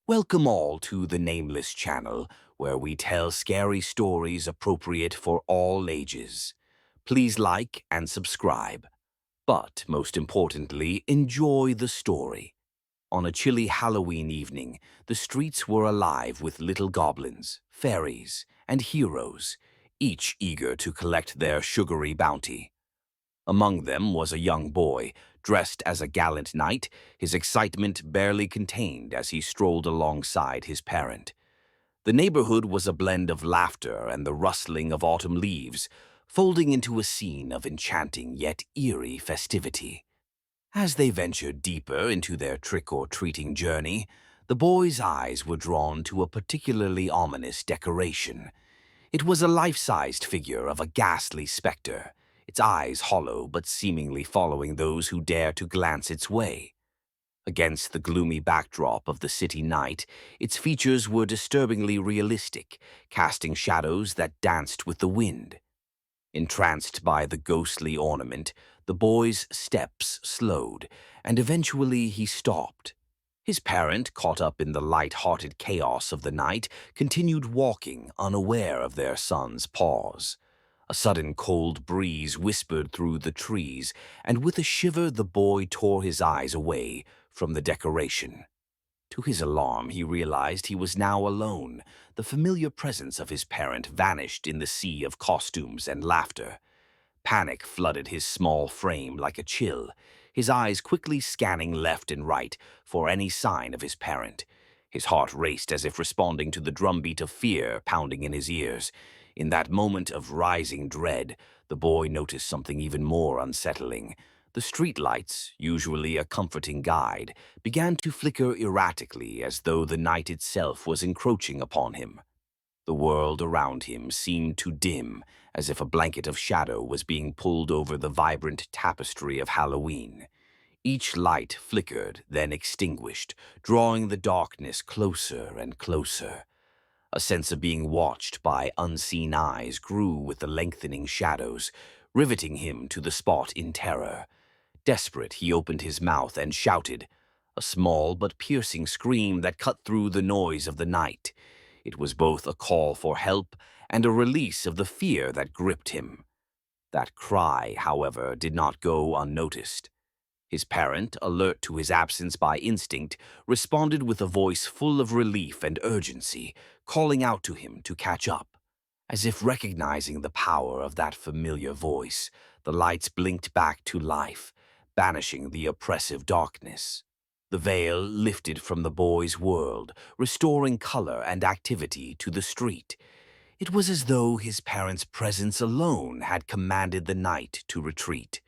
Welcome all to the Nameless channel, where we tell scary stories appropriate for all ages. Please like and subscribe, but most importantly, enjoy the story. On a chilly Halloween evening, the streets were alive with little goblins, fairies, and heroes, each eager to collect their sugary bounty. Among them was a young boy, dressed as a gallant knight, his excitement barely contained as he strolled alongside his parent. The neighborhood was a blend of laughter and the rustling of autumn leaves, folding into a scene of enchanting yet eerie festivity. As they ventured deeper into their trick-or-treating journey, the boy's eyes were drawn to a particularly ominous decoration. It was a life-sized figure of a ghastly specter, its eyes hollow but seemingly following those who dare to glance its way. Against the gloomy backdrop of the city night, its features were disturbingly realistic, casting shadows that danced with the wind. Entranced by the ghostly ornament, the boy's steps slowed, and eventually he stopped. His parent, caught up in the light-hearted chaos of the night, continued walking, unaware of their son's pause. A sudden cold breeze whispered through the trees, and with a shiver the boy tore his eyes away from the decoration. To his alarm, he realized he was now alone. The familiar presence of his parent vanished in the sea of costumes and laughter. Panic flooded his small frame like a chill, his eyes quickly scanning left and right for any sign of his parent. His heart raced as if responding to the drumbeat of fear pounding in his ears. In that moment of rising dread, the boy noticed something even more unsettling. The streetlights, usually a comforting guide, began to flicker erratically as though the night itself was encroaching upon him. The world around him seemed to dim, as if a blanket of shadow was being pulled over the vibrant tapestry of Halloween. Each light flickered, then extinguished, drawing the darkness closer and closer. A sense of being watched by unseen eyes grew with the lengthening shadows, riveting him to the spot in terror. Desperate, he opened his mouth and shouted, a small but piercing scream that cut through the noise of the night. It was both a call for help and a release of the fear that gripped him. That cry, however, did not go unnoticed. His parent, alert to his absence by instinct, responded with a voice full of relief and urgency, calling out to him to catch up. As if recognizing the power of that familiar voice, the lights blinked back to life, banishing the oppressive darkness. The veil lifted from the boy's world, restoring color and activity to the street. It was as though his parents' presence alone had commanded the night to retreat.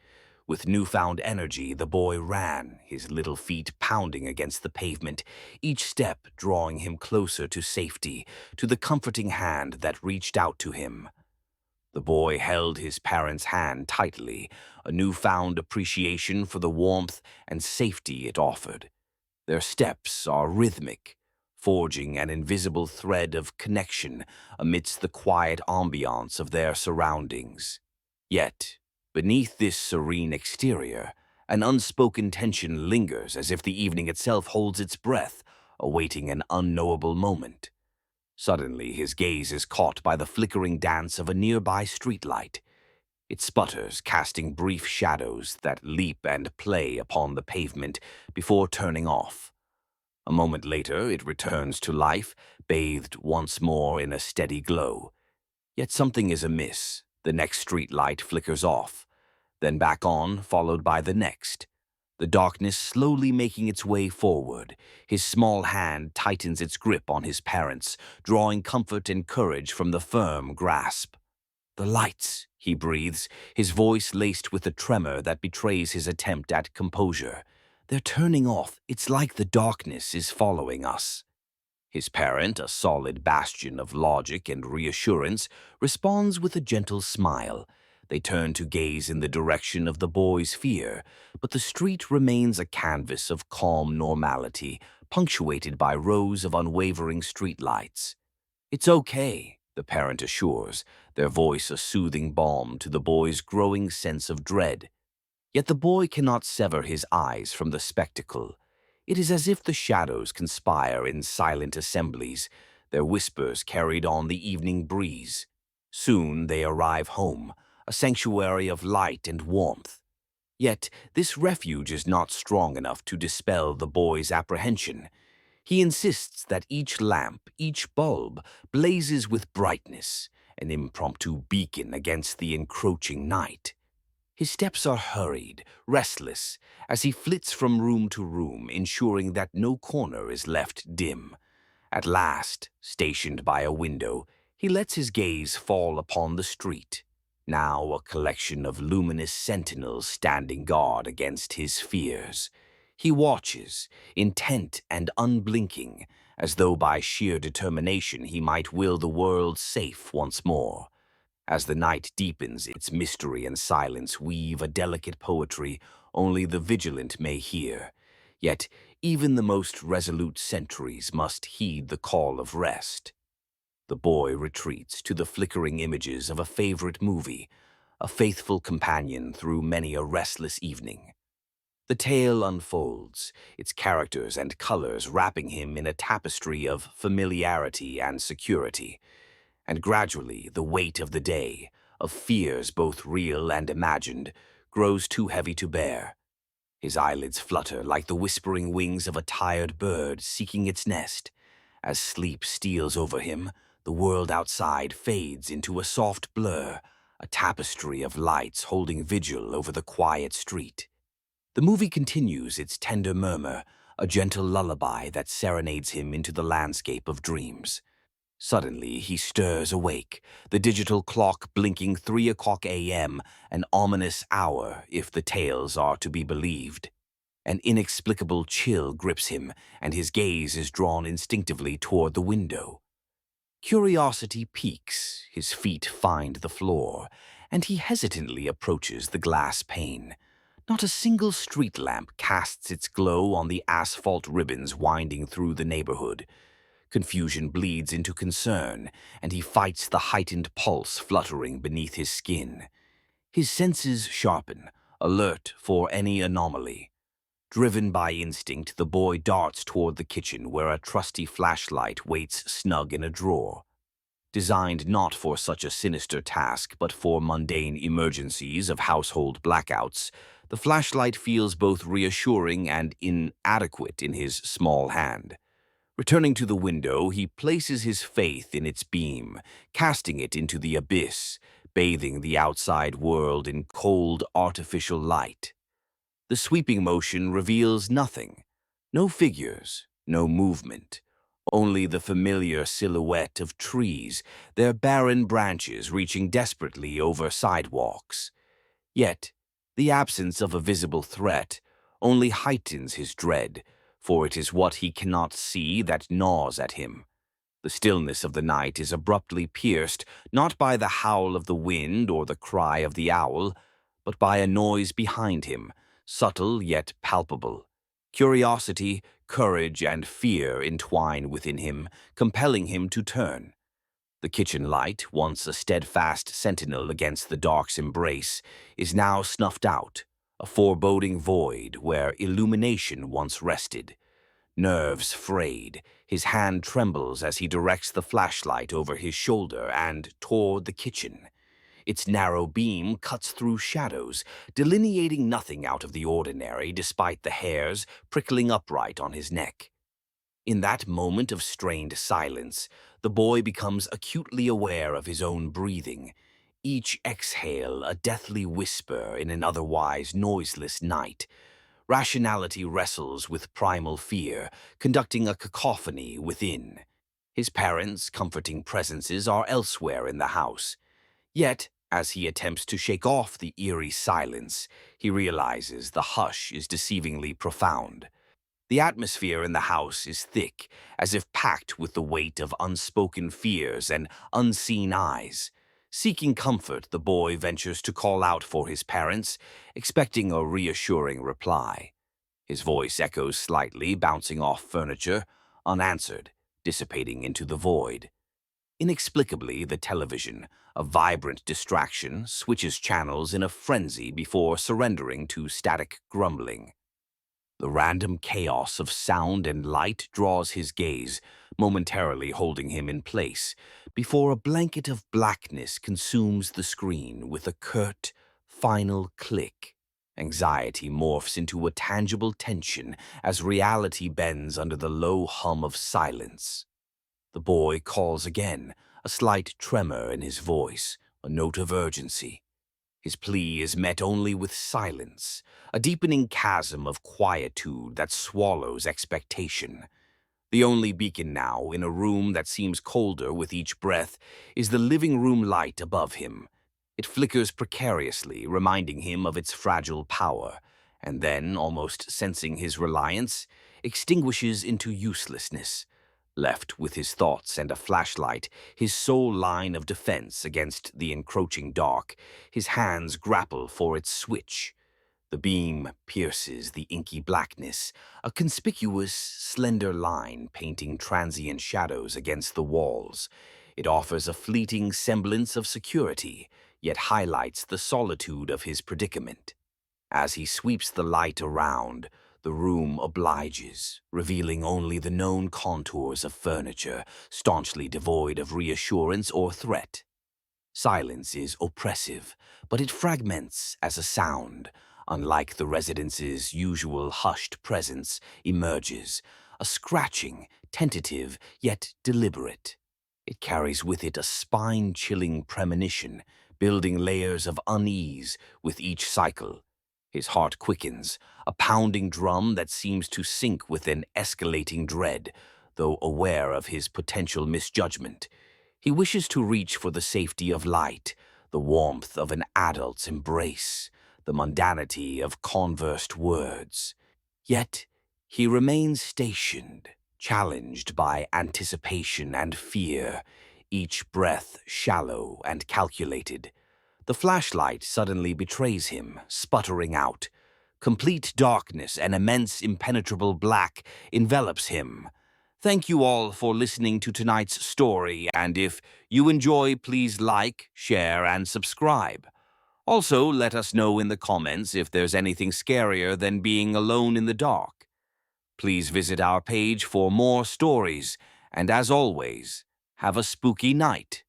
With newfound energy, the boy ran, his little feet pounding against the pavement, each step drawing him closer to safety, to the comforting hand that reached out to him. The boy held his parents' hand tightly, a newfound appreciation for the warmth and safety it offered. Their steps are rhythmic, forging an invisible thread of connection amidst the quiet ambiance of their surroundings. Yet, beneath this serene exterior, an unspoken tension lingers as if the evening itself holds its breath, awaiting an unknowable moment. Suddenly, his gaze is caught by the flickering dance of a nearby streetlight. It sputters, casting brief shadows that leap and play upon the pavement before turning off. A moment later, it returns to life, bathed once more in a steady glow. Yet something is amiss. The next streetlight flickers off, then back on, followed by the next. The darkness slowly making its way forward. His small hand tightens its grip on his parents, drawing comfort and courage from the firm grasp. The lights, he breathes, his voice laced with a tremor that betrays his attempt at composure. They're turning off. It's like the darkness is following us. His parent, a solid bastion of logic and reassurance, responds with a gentle smile. They turn to gaze in the direction of the boy's fear, but the street remains a canvas of calm normality, punctuated by rows of unwavering streetlights. It's okay, the parent assures, their voice a soothing balm to the boy's growing sense of dread. Yet the boy cannot sever his eyes from the spectacle. It is as if the shadows conspire in silent assemblies, their whispers carried on the evening breeze. Soon they arrive home, a sanctuary of light and warmth. Yet this refuge is not strong enough to dispel the boy's apprehension. He insists that each lamp, each bulb, blazes with brightness, an impromptu beacon against the encroaching night. His steps are hurried, restless, as he flits from room to room, ensuring that no corner is left dim. At last, stationed by a window, he lets his gaze fall upon the street, now a collection of luminous sentinels standing guard against his fears. He watches, intent and unblinking, as though by sheer determination he might will the world safe once more. As the night deepens, its mystery and silence weave a delicate poetry only the vigilant may hear. Yet even the most resolute sentries must heed the call of rest. The boy retreats to the flickering images of a favorite movie, a faithful companion through many a restless evening. The tale unfolds, its characters and colors wrapping him in a tapestry of familiarity and security. And gradually the weight of the day, of fears both real and imagined, grows too heavy to bear. His eyelids flutter like the whispering wings of a tired bird seeking its nest. As sleep steals over him, the world outside fades into a soft blur, a tapestry of lights holding vigil over the quiet street. The movie continues its tender murmur, a gentle lullaby that serenades him into the landscape of dreams. Suddenly, he stirs awake, the digital clock blinking 3 o'clock a.m., an ominous hour if the tales are to be believed. An inexplicable chill grips him, and his gaze is drawn instinctively toward the window. Curiosity piques, his feet find the floor, and he hesitantly approaches the glass pane. Not a single street lamp casts its glow on the asphalt ribbons winding through the neighborhood. Confusion bleeds into concern, and he fights the heightened pulse fluttering beneath his skin. His senses sharpen, alert for any anomaly. Driven by instinct, the boy darts toward the kitchen where a trusty flashlight waits snug in a drawer. Designed not for such a sinister task but for mundane emergencies of household blackouts, the flashlight feels both reassuring and inadequate in his small hand. Returning to the window, he places his faith in its beam, casting it into the abyss, bathing the outside world in cold, artificial light. The sweeping motion reveals nothing. No figures, no movement. Only the familiar silhouette of trees, their barren branches reaching desperately over sidewalks. Yet, the absence of a visible threat only heightens his dread, for it is what he cannot see that gnaws at him. The stillness of the night is abruptly pierced not by the howl of the wind or the cry of the owl, but by a noise behind him, subtle yet palpable. Curiosity, courage, and fear entwine within him, compelling him to turn. The kitchen light, once a steadfast sentinel against the dark's embrace, is now snuffed out, a foreboding void where illumination once rested. Nerves frayed, his hand trembles as he directs the flashlight over his shoulder and toward the kitchen. Its narrow beam cuts through shadows, delineating nothing out of the ordinary despite the hairs prickling upright on his neck. In that moment of strained silence, the boy becomes acutely aware of his own breathing, each exhale a deathly whisper in an otherwise noiseless night. Rationality wrestles with primal fear, conducting a cacophony within. His parents' comforting presences are elsewhere in the house. Yet, as he attempts to shake off the eerie silence, he realizes the hush is deceivingly profound. The atmosphere in the house is thick, as if packed with the weight of unspoken fears and unseen eyes. Seeking comfort, the boy ventures to call out for his parents, expecting a reassuring reply. His voice echoes slightly, bouncing off furniture, unanswered, dissipating into the void. Inexplicably, the television, a vibrant distraction, switches channels in a frenzy before surrendering to static grumbling. The random chaos of sound and light draws his gaze, momentarily holding him in place, before a blanket of blackness consumes the screen with a curt, final click. Anxiety morphs into a tangible tension as reality bends under the low hum of silence. The boy calls again, a slight tremor in his voice, a note of urgency. His plea is met only with silence, a deepening chasm of quietude that swallows expectation. The only beacon now, in a room that seems colder with each breath, is the living room light above him. It flickers precariously, reminding him of its fragile power, and then, almost sensing his reliance, extinguishes into uselessness. Left with his thoughts and a flashlight, his sole line of defense against the encroaching dark, his hands grapple for its switch. The beam pierces the inky blackness, a conspicuous, slender line painting transient shadows against the walls. It offers a fleeting semblance of security, yet highlights the solitude of his predicament. As he sweeps the light around, the room obliges, revealing only the known contours of furniture, staunchly devoid of reassurance or threat. Silence is oppressive, but it fragments as a sound. Unlike the residence's usual hushed presence, emerges, a scratching, tentative, yet deliberate. It carries with it a spine-chilling premonition, building layers of unease with each cycle. His heart quickens, a pounding drum that seems to sync with an escalating dread, though aware of his potential misjudgment. He wishes to reach for the safety of light, the warmth of an adult's embrace, the mundanity of conversed words. Yet he remains stationed, challenged by anticipation and fear, each breath shallow and calculated. The flashlight suddenly betrays him, sputtering out. Complete darkness and immense impenetrable black envelops him. Thank you all for listening to tonight's story, and if you enjoy, please like, share, and subscribe. Also, let us know in the comments if there's anything scarier than being alone in the dark. Please visit our page for more stories, and as always, have a spooky night.